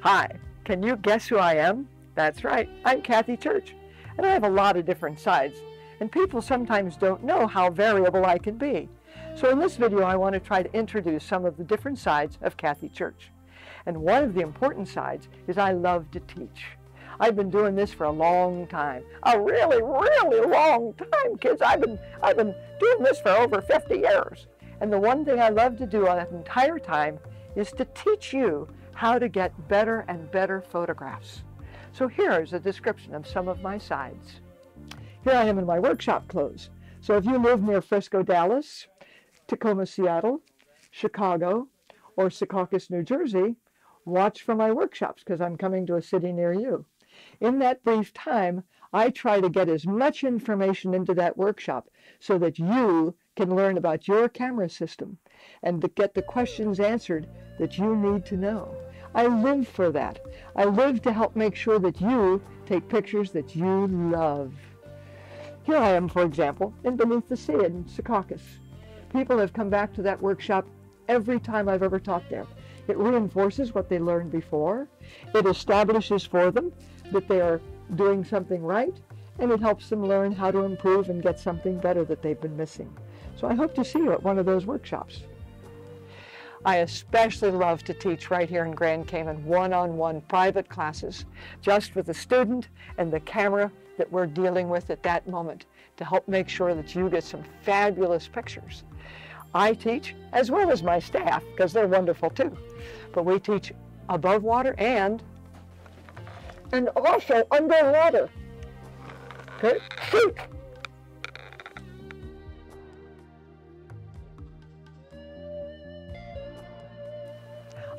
Hi, can you guess who I am? That's right, I'm Cathy Church, and I have a lot of different sides, and people sometimes don't know how variable I can be. So in this video, I want to try to introduce some of the different sides of Cathy Church. And one of the important sides is I love to teach. I've been doing this for a long time, a really, really long time, kids. I've been doing this for over 50 years. And the one thing I love to do that entire time is to teach you how to get better and better photographs. So here is a description of some of my sides. Here I am in my workshop clothes. So if you live near Frisco, Dallas, Tacoma, Seattle, Chicago, or Secaucus, New Jersey, watch for my workshops because I'm coming to a city near you. In that brief time, I try to get as much information into that workshop so that you can learn about your camera system and to get the questions answered that you need to know. I live for that. I live to help make sure that you take pictures that you love. Here I am, for example, in Beneath the Sea in Secaucus. People have come back to that workshop every time I've ever taught there. It reinforces what they learned before. It establishes for them that they are doing something right, and it helps them learn how to improve and get something better that they've been missing. So I hope to see you at one of those workshops. I especially love to teach right here in Grand Cayman one-on-one private classes, just with the student and the camera that we're dealing with at that moment to help make sure that you get some fabulous pictures. I teach, as well as my staff, because they're wonderful too, but we teach above water and also underwater. Okay?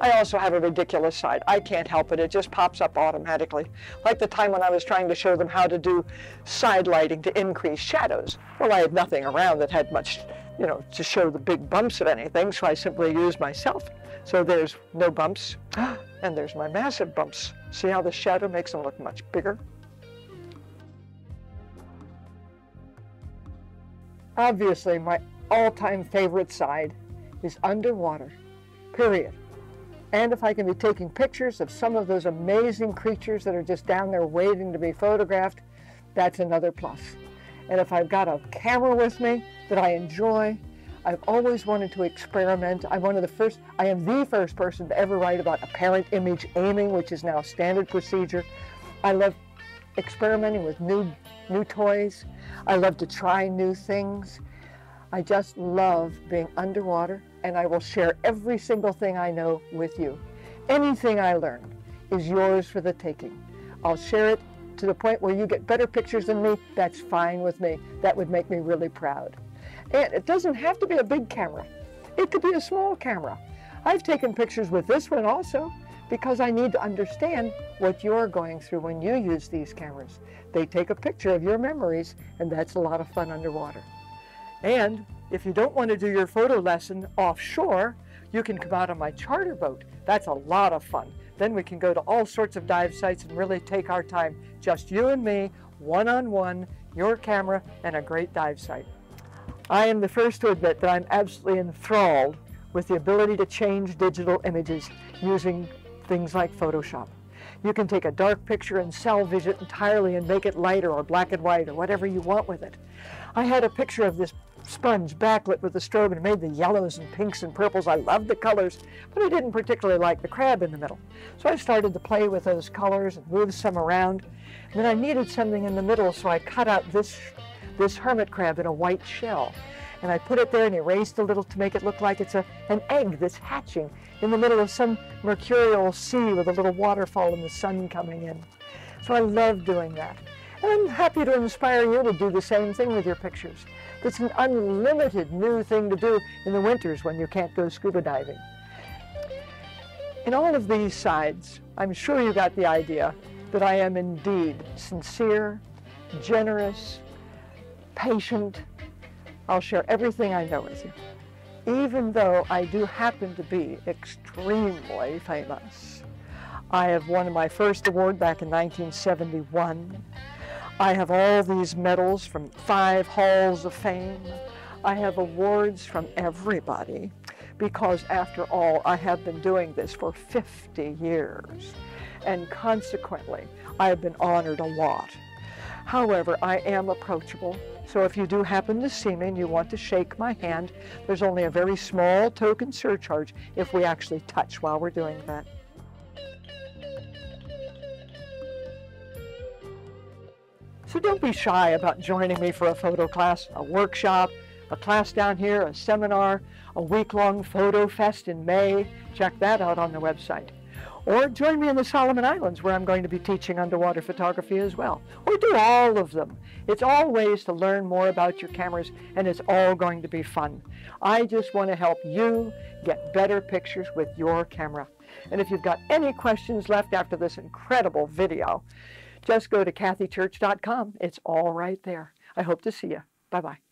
I also have a ridiculous side. I can't help it. It just pops up automatically. Like the time when I was trying to show them how to do side lighting to increase shadows. Well, I had nothing around that had much, to show the big bumps of anything, so I simply used myself. So there's no bumps, and there's my massive bumps. See how the shadow makes them look much bigger? Obviously, my all-time favorite side is underwater, period. And if I can be taking pictures of some of those amazing creatures that are just down there waiting to be photographed, that's another plus. And if I've got a camera with me that I enjoy, I've always wanted to experiment. I am the first person to ever write about apparent image aiming, which is now standard procedure. I love experimenting with new toys. I love to try new things. I just love being underwater, and I will share every single thing I know with you. Anything I learn is yours for the taking. I'll share it to the point where you get better pictures than me. That's fine with me. That would make me really proud. And it doesn't have to be a big camera. It could be a small camera. I've taken pictures with this one also because I need to understand what you're going through when you use these cameras. They take a picture of your memories, and that's a lot of fun underwater. And if you don't want to do your photo lesson offshore, you can come out on my charter boat. That's a lot of fun. Then we can go to all sorts of dive sites and really take our time, just you and me, one-on-one, your camera, and a great dive site. I am the first to admit that I'm absolutely enthralled with the ability to change digital images using things like Photoshop. You can take a dark picture and salvage it entirely and make it lighter or black and white or whatever you want with it. I had a picture of this sponge backlit with a strobe and made the yellows and pinks and purples. I loved the colors, but I didn't particularly like the crab in the middle. So I started to play with those colors and move some around. And then I needed something in the middle, so I cut out this hermit crab in a white shell. And I put it there and erased a little to make it look like it's an egg that's hatching in the middle of some mercurial sea with a little waterfall and the sun coming in. So I love doing that. And I'm happy to inspire you to do the same thing with your pictures. It's an unlimited new thing to do in the winters when you can't go scuba diving. In all of these sides, I'm sure you got the idea that I am indeed sincere, generous, patient. I'll share everything I know with you, even though I do happen to be extremely famous. I have won my first award back in 1971. I have all these medals from 5 halls of fame. I have awards from everybody. because after all, I have been doing this for 50 years, and consequently, I have been honored a lot. However, I am approachable, so if you do happen to see me and you want to shake my hand, there's only a very small token surcharge if we actually touch while we're doing that. So don't be shy about joining me for a photo class, a workshop, a class down here, a seminar, a week-long photo fest in May. Check that out on the website. Or join me in the Solomon Islands, where I'm going to be teaching underwater photography as well. Or do all of them. It's all ways to learn more about your cameras, and it's all going to be fun. I just want to help you get better pictures with your camera. And if you've got any questions left after this incredible video, just go to cathychurch.com. It's all right there. I hope to see you. Bye-bye.